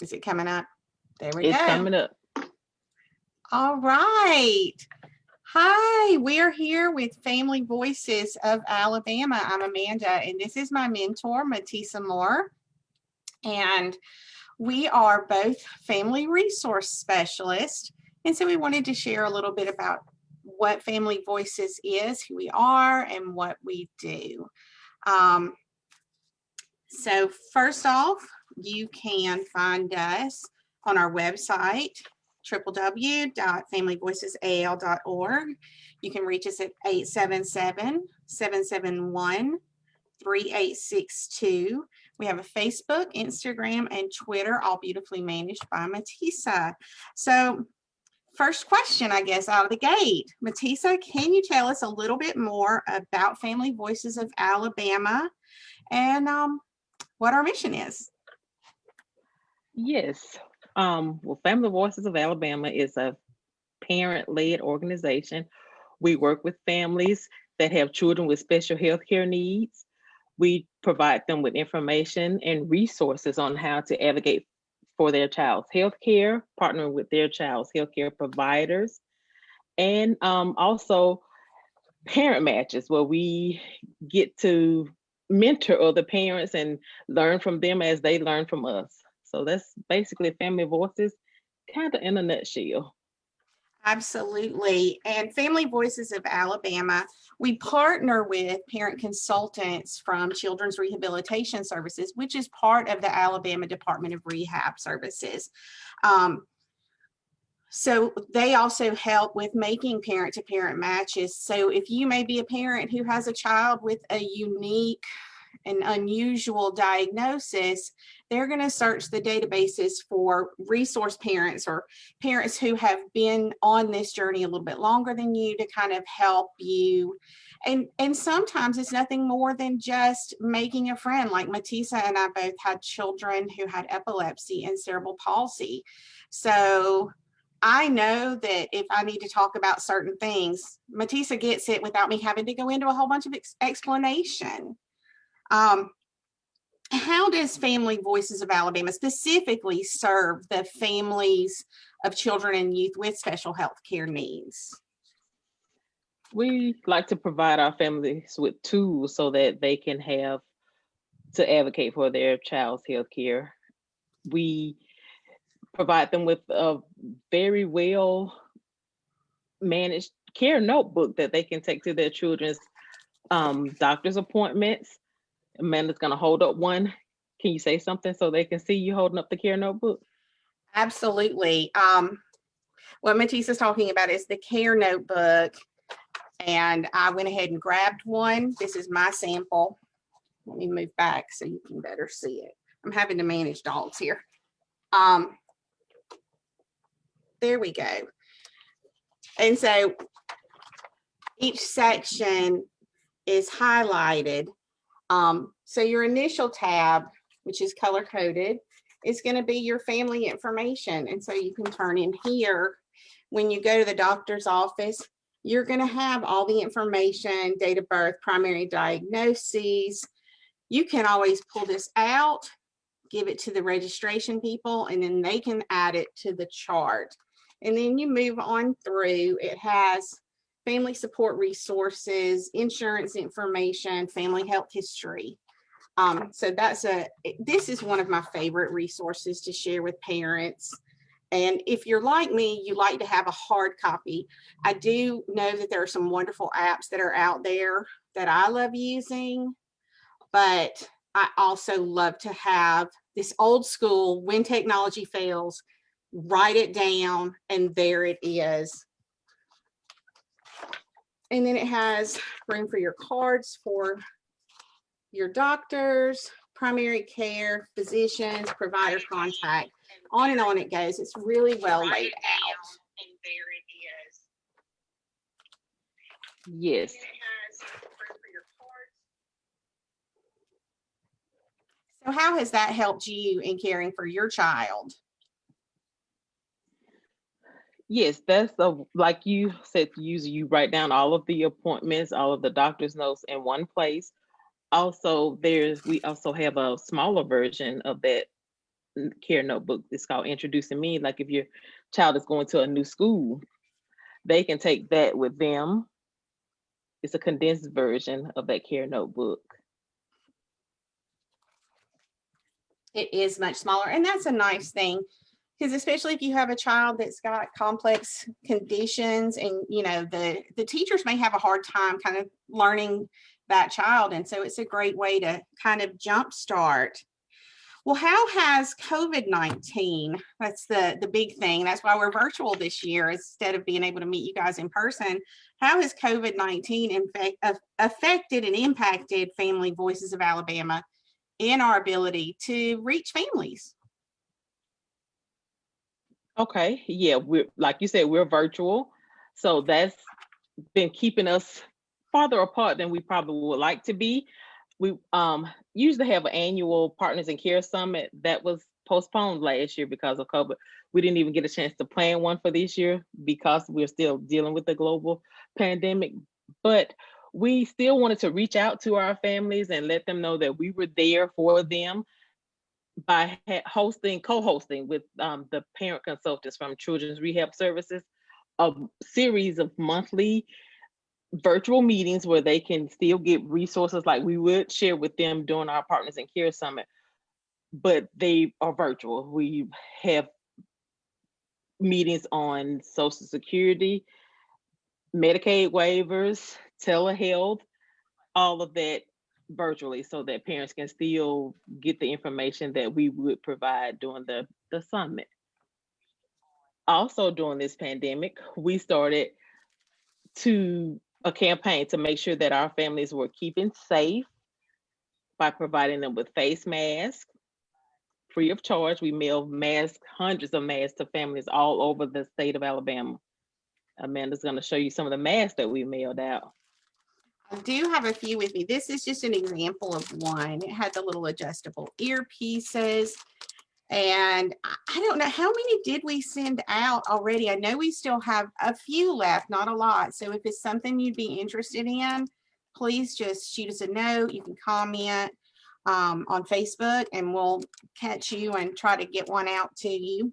Is it coming up? There we It's go. coming up. All right. Hi, we're here with Family Voices of Alabama. I'm Amanda, and this is my mentor, Mattisa Moore. And we are both family resource specialists. And so we wanted to share a little bit about what Family Voices is, who we are, and what we do. So first off, you can find us on our website, www.familyvoicesal.org. You can reach us at 877-771-3862. We have a Facebook, Instagram, and Twitter, all beautifully managed by Mattisa. So first question, I guess, out of the gate. Mattisa, can you tell us a little bit more about Family Voices of Alabama and what our mission is? Yes. Well, Family Voices of Alabama is a parent-led organization. We work with families that have children with special health care needs. We provide them with information and resources on how to advocate for their child's health care, partnering with their child's health care providers, and also parent matches where we get to mentor other parents and learn from them as they learn from us. So that's basically Family Voices, kind of in a nutshell. Absolutely. And Family Voices of Alabama, we partner with parent consultants from Children's Rehabilitation Services, which is part of the Alabama Department of Rehab Services. So they also help with making parent-to-parent matches. So if you may be a parent who has a child with a unique and unusual diagnosis, they're going to search the databases for resource parents or parents who have been on this journey a little bit longer than you to kind of help you. And sometimes it's nothing more than just making a friend. Like Mattisa and I both had children who had epilepsy and cerebral palsy. So I know that if I need to talk about certain things, Mattisa gets it without me having to go into a whole bunch of explanation. How does Family Voices of Alabama specifically serve the families of children and youth with special health care needs? We like to provide our families with tools so that they can have to advocate for their child's health care. We provide them with a very well managed care notebook that they can take to their children's doctor's appointments. Amanda's going to hold up one. Can you say something so they can see you holding up the care notebook? Absolutely. What Mattisa is talking about is the care notebook. And I went ahead and grabbed one. This is my sample. Let me move back so you can better see it. I'm having to manage dogs here. There we go. And so each section is highlighted. So your initial tab, which is color coded, is going to be your family information. And so you can turn in here. When you go to the doctor's office, you're going to have all the information, date of birth, primary diagnoses. You can always pull this out, give it to the registration people, and then they can add it to the chart. And then you move on through. It has family support resources, insurance information, family health history. So this is one of my favorite resources to share with parents. And if you're like me, you like to have a hard copy. I do know that there are some wonderful apps that are out there that I love using, but I also love to have this old school, when technology fails, write it down, and there it is. And then it has room for your cards for your doctors, primary care, physicians, provider contact, on and on it goes. It's really well laid out. And there it is. Yes. And it has room for your cards. So how has that helped you in caring for your child? Yes, like you said, you write down all of the appointments, all of the doctor's notes in one place. Also, we also have a smaller version of that care notebook. It's called Introducing Me. Like if your child is going to a new school, they can take that with them. It's a condensed version of that care notebook. It is much smaller, and that's a nice thing, because especially if you have a child that's got complex conditions, and the teachers may have a hard time kind of learning that child, and so it's a great way to kind of jumpstart. Well, how has COVID-19, that's the big thing, that's why we're virtual this year instead of being able to meet you guys in person. How has COVID-19 affected and impacted Family Voices of Alabama in our ability to reach families? Okay, yeah, we're like you said, we're virtual, so that's been keeping us farther apart than we probably would like to be. We usually have an annual Partners in Care Summit that was postponed last year because of COVID. We didn't even get a chance to plan one for this year because we're still dealing with the global pandemic. But we still wanted to reach out to our families and let them know that we were there for them by co-hosting with the parent consultants from Children's Rehab Services, a series of monthly virtual meetings where they can still get resources like we would share with them during our Partners in Care Summit, but they are virtual. We have meetings on Social Security, Medicaid waivers, telehealth, all of that virtually, so that parents can still get the information that we would provide during the summit. Also during this pandemic, we started a campaign to make sure that our families were keeping safe by providing them with face masks free of charge. We mailed masks, hundreds of masks to families all over the state of Alabama. Amanda's going to show you some of the masks that we mailed out. I do have a few with me. This is just an example of one. It had the little adjustable earpieces. And I don't know, how many did we send out already? I know we still have a few left, not a lot. So if it's something you'd be interested in, please just shoot us a note. You can comment on Facebook and we'll catch you and try to get one out to you.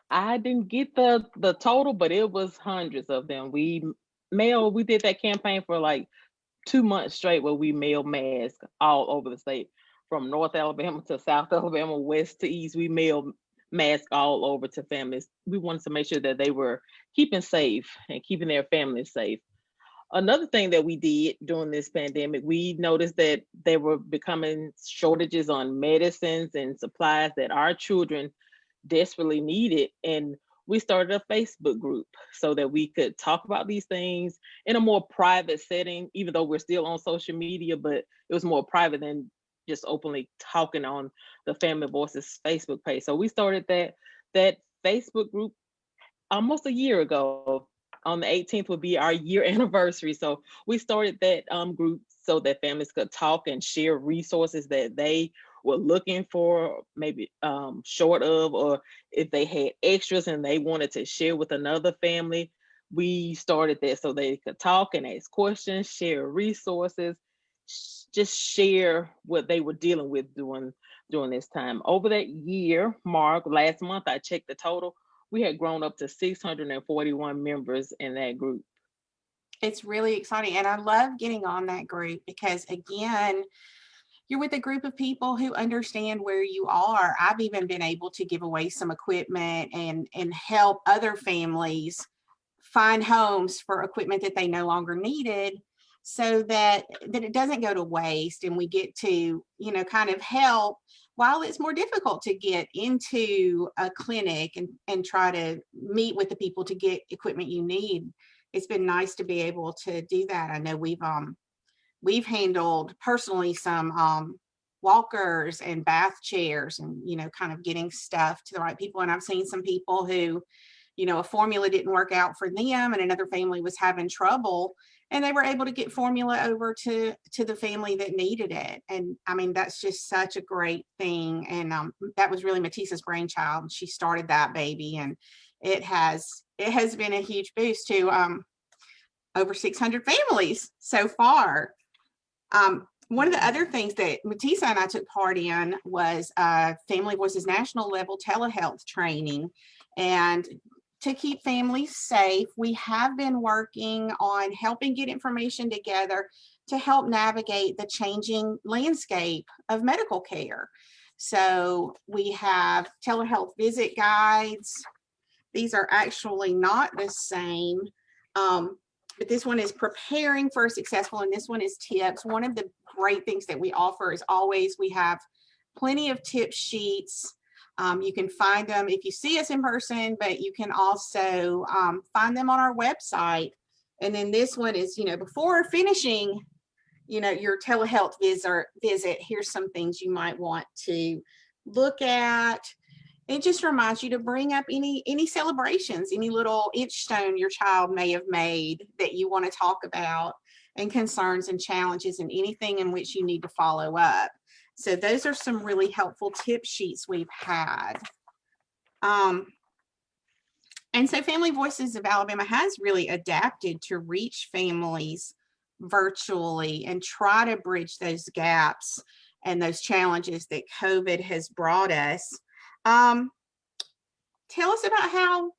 I didn't get the total, but it was hundreds of them. We did that campaign for like 2 months straight where we mailed masks all over the state. From North Alabama to South Alabama, west to east, we mailed masks all over to families. We wanted to make sure that they were keeping safe and keeping their families safe. Another thing that we did during this pandemic, we noticed that there were becoming shortages on medicines and supplies that our children desperately needed. And we started a Facebook group so that we could talk about these things in a more private setting, even though we're still on social media, but it was more private than just openly talking on the Family Voices Facebook page. So we started that Facebook group almost a year ago. On the 18th would be our year anniversary. So we started that group so that families could talk and share resources that they were looking for, maybe short of, or if they had extras and they wanted to share with another family. We started that so they could talk and ask questions, share resources, just share what they were dealing with during this time. Over that year mark, last month, I checked the total. We had grown up to 641 members in that group. It's really exciting. And I love getting on that group because, again, you're with a group of people who understand where you are. I've even been able to give away some equipment and help other families find homes for equipment that they no longer needed, so that it doesn't go to waste, and we get to, kind of help while it's more difficult to get into a clinic and try to meet with the people to get equipment you need. It's been nice to be able to do that. I know we've handled personally some walkers and bath chairs, and kind of getting stuff to the right people. And I've seen some people who, a formula didn't work out for them and another family was having trouble, and they were able to get formula over to the family that needed it. And I mean, that's just such a great thing. And that was really Mattisa's brainchild. She started that baby, and it has been a huge boost to over 600 families so far. One of the other things that Mattisa and I took part in was Family Voices national level telehealth training. And to keep families safe, we have been working on helping get information together to help navigate the changing landscape of medical care. So we have telehealth visit guides. These are actually not the same. But this one is preparing for successful, and this one is tips. One of the great things that we offer is always we have plenty of tip sheets. You can find them if you see us in person, but you can also find them on our website. And then this one is, before finishing, your telehealth visit, here's some things you might want to look at. It just reminds you to bring up any celebrations, any little inch stone your child may have made that you want to talk about, and concerns and challenges and anything in which you need to follow up. So those are some really helpful tip sheets we've had. And so Family Voices of Alabama has really adapted to reach families virtually and try to bridge those gaps and those challenges that COVID has brought us. Tell us about how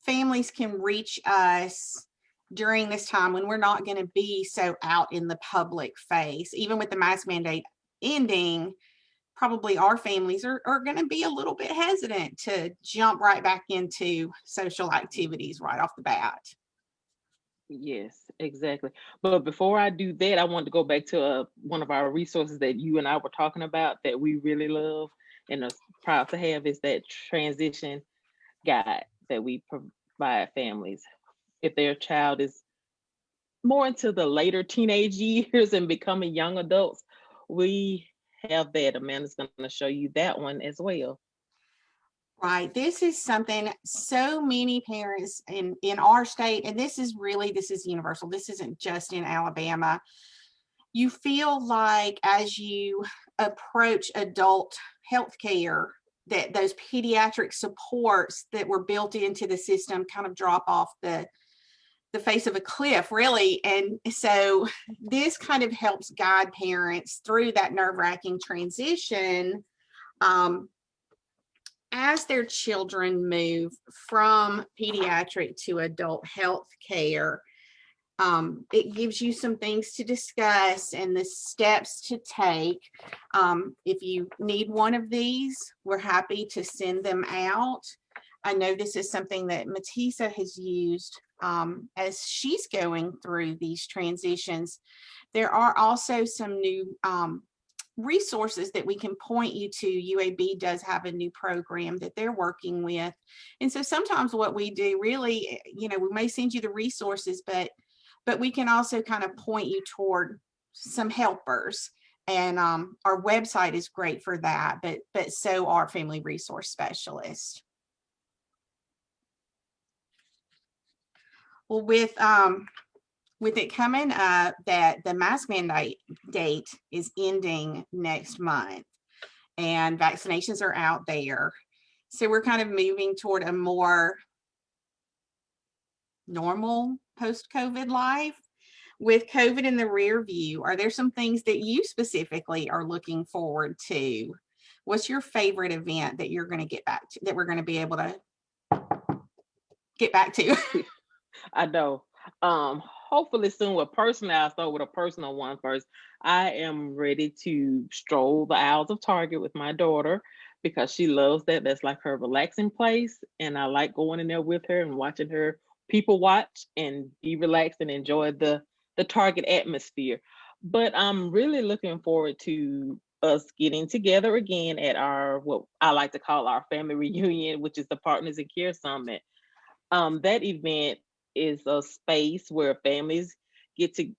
families can reach us during this time when we're not going to be so out in the public face. Even with the mask mandate ending, probably our families are going to be a little bit hesitant to jump right back into social activities right off the bat. Yes, exactly. But before I do that, I want to go back to one of our resources that you and I were talking about that we really love and are proud to have, is that transition guide that we provide families. If their child is more into the later teenage years and becoming young adults, we have that. Amanda's going to show you that one as well. Right. This is something so many parents in our state, and this is universal. This isn't just in Alabama. You feel like as you approach adult health care, that those pediatric supports that were built into the system kind of drop off the face of a cliff, really. And so this kind of helps guide parents through that nerve-wracking transition as their children move from pediatric to adult health care. It gives you some things to discuss and the steps to take. If you need one of these, we're happy to send them out. I know this is something that Mattisa has used as she's going through these transitions. There are also some new resources that we can point you to. UAB does have a new program that they're working with. And so sometimes what we do really, we may send you the resources, but we can also kind of point you toward some helpers. And our website is great for that, but so are family resource specialists. Well, with it coming up that the mask mandate date is ending next month and vaccinations are out there, so we're kind of moving toward a more normal post-COVID life. With COVID in the rear view, are there some things that you specifically are looking forward to? What's your favorite event that you're going to get back to, that we're going to be able to get back to? I know. Hopefully soon. Well, personally, I'll start with a personal one first. I am ready to stroll the aisles of Target with my daughter because she loves that. That's like her relaxing place. And I like going in there with her and watching her people watch and be relaxed and enjoy the Target atmosphere. But I'm really looking forward to us getting together again at our, what I like to call our family reunion, which is the Partners in Care Summit. That event is a space where families get to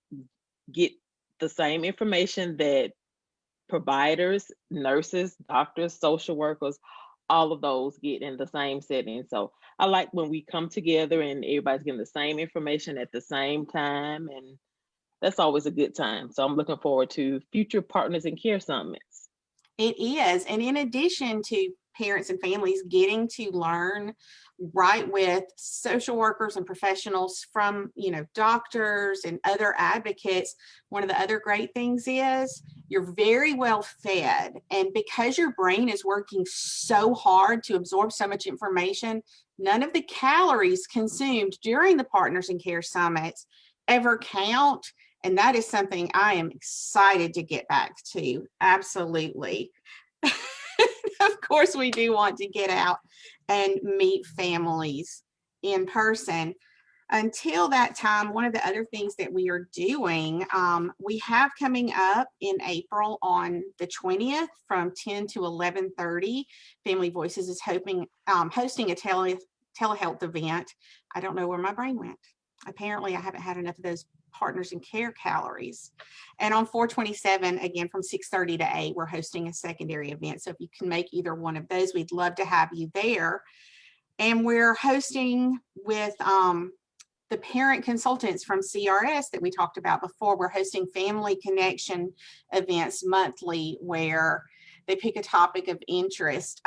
get the same information that providers, nurses, doctors, social workers, all of those get in the same setting. So I like when we come together and everybody's getting the same information at the same time, and that's always a good time. So I'm looking forward to future Partners in Care Summits. It is. And in addition to parents and families getting to learn right with social workers and professionals from, doctors and other advocates. One of the other great things is you're very well fed. And because your brain is working so hard to absorb so much information, none of the calories consumed during the Partners in Care Summits ever count. And that is something I am excited to get back to. Absolutely. Of course, we do want to get out and meet families in person. Until that time, one of the other things that we are doing, we have coming up in April on the 20th from 10 to 11:30. Family Voices is hosting a telehealth event. I don't know where my brain went. Apparently, I haven't had enough of those Partners in Care calories. And on 4/27, again, from 6:30 to 8, we're hosting a secondary event. So if you can make either one of those, we'd love to have you there. And we're hosting with the parent consultants from CRS that we talked about before. We're hosting family connection events monthly where they pick a topic of interest.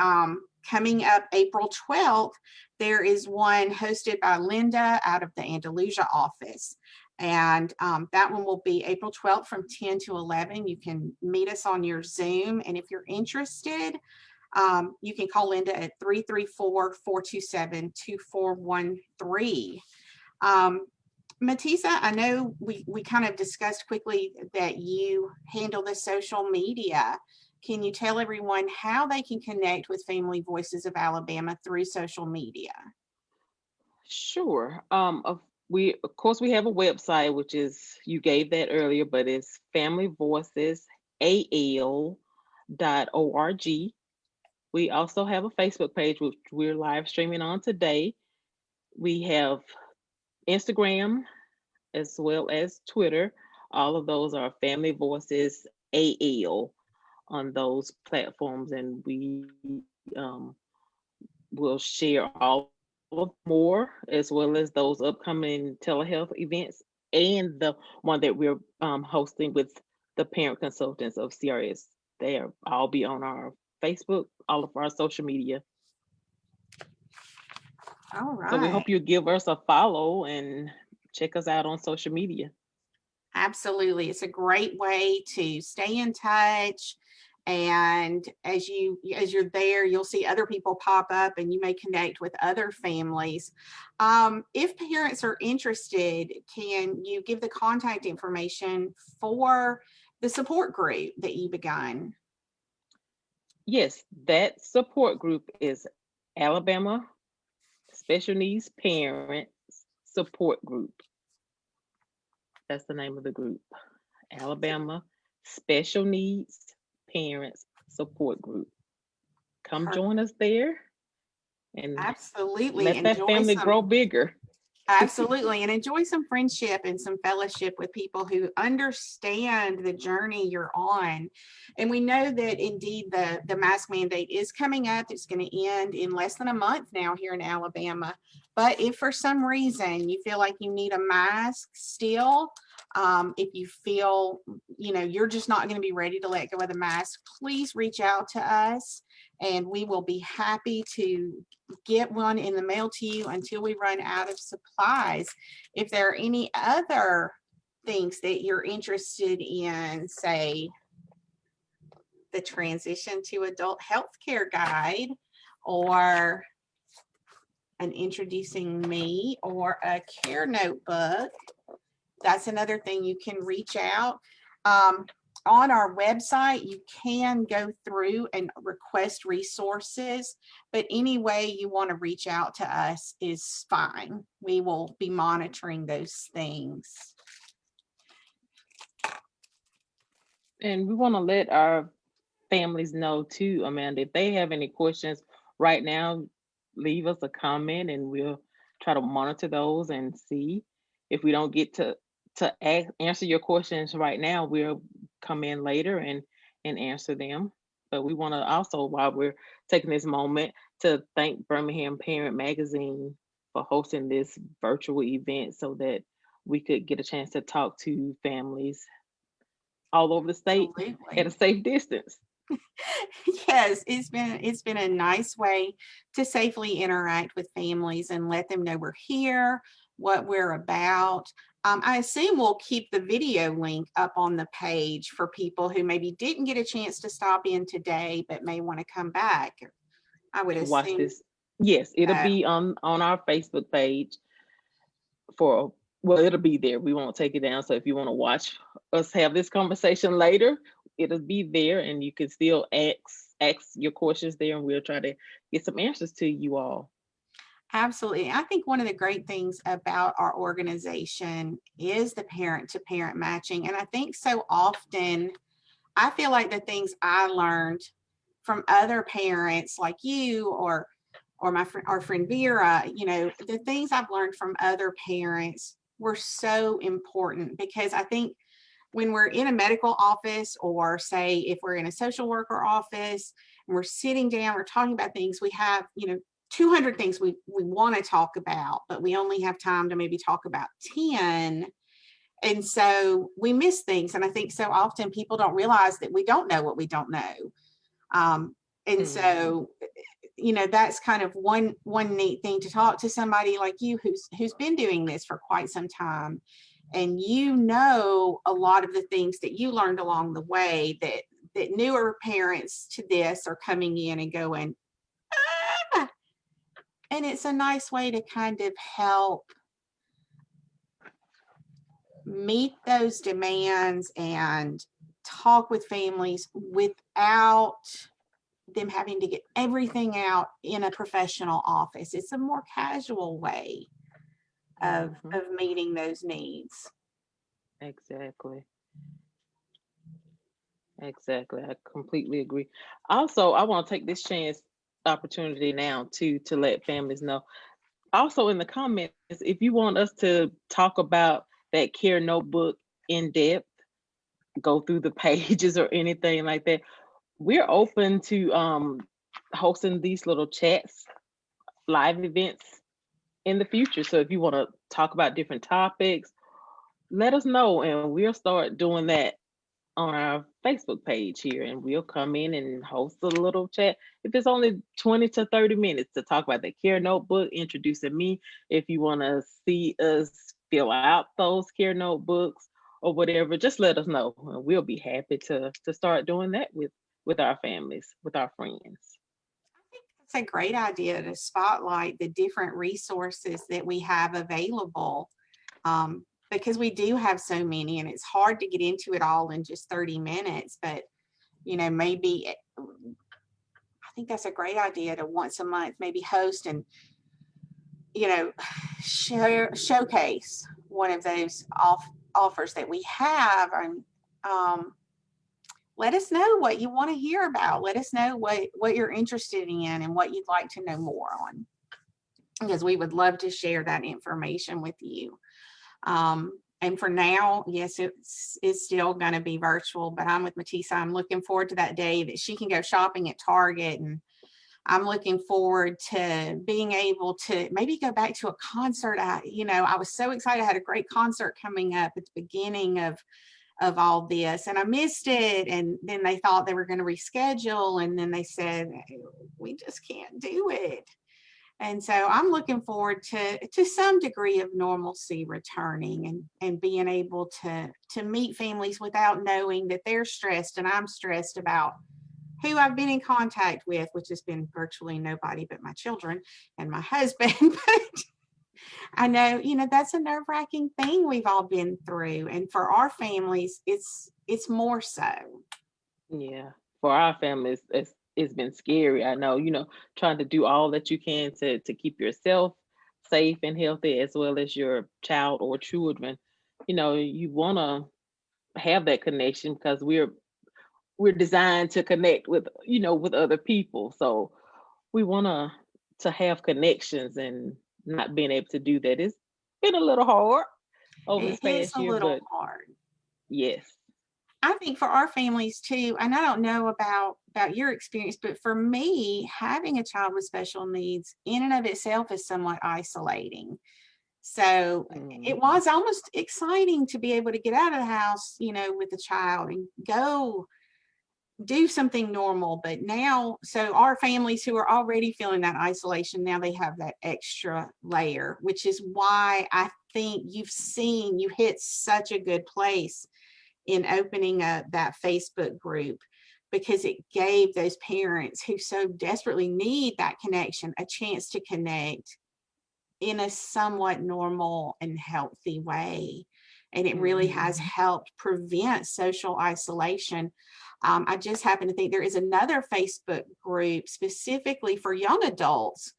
Coming up April 12th, there is one hosted by Linda out of the Andalusia office. And that one will be April 12th from 10 to 11. You can meet us on your Zoom. And if you're interested, you can call Linda at 334-427-2413. Mattisa, I know we kind of discussed quickly that you handle the social media. Can you tell everyone how they can connect with Family Voices of Alabama through social media? Sure. Of course we have a website, which is, you gave that earlier, but it's familyvoicesal.org. We also have a Facebook page, which we're live streaming on today. We have Instagram as well as Twitter. All of those are Family Voices AL on those platforms, and we will share all of more, as well as those upcoming telehealth events and the one that we're hosting with the parent consultants of CRS. They'll all be on our Facebook, all of our social media. All right. So we hope you give us a follow and check us out on social media. Absolutely. It's a great way to stay in touch. And as you're there, you'll see other people pop up and you may connect with other families. If parents are interested, can you give the contact information for the support group that you begun? Yes, that support group is Alabama Special Needs Parents Support Group. That's the name of the group. Alabama Special Needs Parents Support Group. Come join us there and absolutely let that family grow bigger. Absolutely. And enjoy some friendship and some fellowship with people who understand the journey you're on. And we know that indeed the mask mandate is coming up. It's going to end in less than a month now here in Alabama. But if for some reason you feel like you need a mask still, if you feel, you're just not going to be ready to let go of the mask, please reach out to us and we will be happy to get one in the mail to you until we run out of supplies. If there are any other things that you're interested in, say the transition to adult healthcare guide, or an introducing me, or a care notebook, that's another thing. You can reach out. On our website, you can go through and request resources, but any way you want to reach out to us is fine. We will be monitoring those things. And we want to let our families know too, Amanda, if they have any questions right now, leave us a comment and we'll try to monitor those and see. If we don't get to answer your questions right now, we'll come in later and answer them. But we want to also, while we're taking this moment, to thank Birmingham Parent Magazine for hosting this virtual event so that we could get a chance to talk to families all over the state. Absolutely. At a safe distance. Yes, it's been a nice way to safely interact with families and let them know we're here, what we're about. I assume we'll keep the video link up on the page for people who maybe didn't get a chance to stop in today, but may want to come back. I would To watch assume this. Yes, it'll so. be on our Facebook page for, well, it'll be there. We won't take it down. So if you want to watch us have this conversation later, it'll be there and you can still ask your questions there and we'll try to get some answers to you all. Absolutely. I think one of the great things about our organization is the parent to parent matching. And I think so often, I feel like the things I learned from other parents like you or our friend Vera, the things I've learned from other parents were so important because I think when we're in a medical office or say if we're in a social worker office and we're sitting down, we're talking about things, we have, 200 things we want to talk about, but we only have time to maybe talk about 10. And so we miss things. And I think so often people don't realize that we don't know what we don't know. And so, that's kind of one neat thing to talk to somebody like you who's been doing this for quite some time. And a lot of the things that you learned along the way that newer parents to this are coming in and going, ah! And it's a nice way to kind of help meet those demands and talk with families without them having to get everything out in a professional office. It's a more casual way of meeting those needs. Exactly. Exactly. I completely agree. Also, I want to take this opportunity now to let families know. Also in the comments, if you want us to talk about that care notebook in depth, go through the pages or anything like that, we're open to hosting these little chats, live events in the future. So if you want to talk about different topics, let us know and we'll start doing that on our Facebook page here and we'll come in and host a little chat. If it's only 20 to 30 minutes to talk about the care notebook, introducing me. If you want to see us fill out those care notebooks or whatever, just let us know and we'll be happy to start doing that with our families, with our friends. I think it's a great idea to spotlight the different resources that we have available, because we do have so many and it's hard to get into it all in just 30 minutes. But, maybe I think that's a great idea to once a month maybe host and, showcase one of those offers that we have. And let us know what you want to hear about. Let us know what you're interested in and what you'd like to know more on, because we would love to share that information with you. And for now, yes, it's still going to be virtual, but I'm with Mattisa. I'm looking forward to that day that she can go shopping at Target. And I'm looking forward to being able to maybe go back to a concert. I was so excited. I had a great concert coming up at the beginning of all this and I missed it. And then they thought they were going to reschedule. And then they said, we just can't do it. And so I'm looking forward to some degree of normalcy returning and being able to meet families without knowing that they're stressed and I'm stressed about who I've been in contact with, which has been virtually nobody but my children and my husband. But I know, that's a nerve-wracking thing we've all been through. And for our families, it's more so. Yeah, for our families, it's been scary. I know, trying to do all that you can to keep yourself safe and healthy as well as your child or children. You want to have that connection because we're designed to connect with other people. So we want to have connections and not being able to do that. It's been a little hard over It this is past a year, little but hard. yes. I think for our families too, and I don't know about your experience, but for me, having a child with special needs in and of itself is somewhat isolating. So it was almost exciting to be able to get out of the house, with the child and go do something normal. But now, so our families who are already feeling that isolation, now they have that extra layer, which is why I think you hit such a good place in opening up that Facebook group, because it gave those parents who so desperately need that connection a chance to connect in a somewhat normal and healthy way. And it really has helped prevent social isolation. I just happen to think there is another Facebook group specifically for young adults.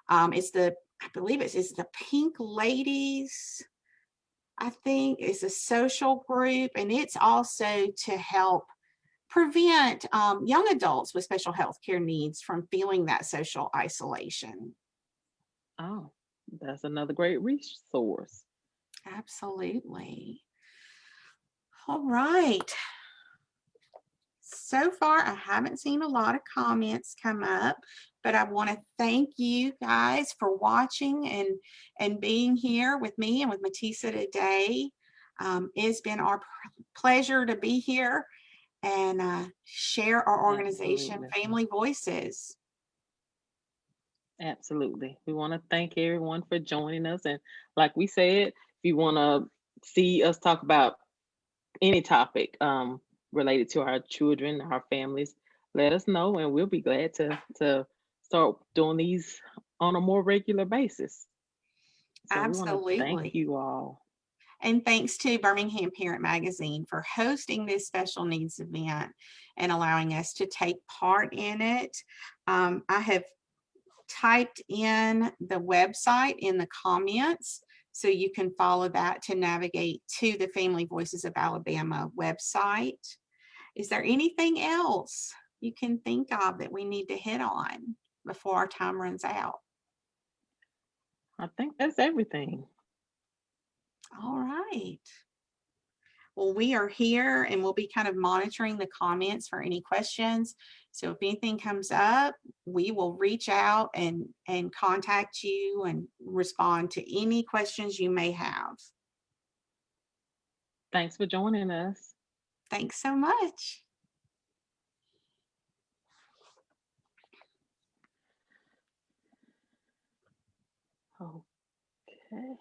I believe it's the Pink Ladies. I think it's a social group, and it's also to help prevent young adults with special health care needs from feeling that social isolation. Oh, that's another great resource. Absolutely. All right. So far, I haven't seen a lot of comments come up, but I want to thank you guys for watching and being here with me and with Mattisa today. It's been our pleasure to be here and share our organization, Absolutely. Family Voices. Absolutely. We want to thank everyone for joining us. And like we said, if you want to see us talk about any topic related to our children, our families, let us know, and we'll be glad to start doing these on a more regular basis. So we want to thank Absolutely. you all. And thanks to Birmingham Parent Magazine for hosting this special needs event and allowing us to take part in it. I have typed in the website in the comments, so you can follow that to navigate to the Family Voices of Alabama website. Is there anything else you can think of that we need to hit on before our time runs out? I think that's everything. All right. Well, we are here and we'll be kind of monitoring the comments for any questions. So if anything comes up, we will reach out and contact you and respond to any questions you may have. Thanks for joining us. Thanks so much. Okay.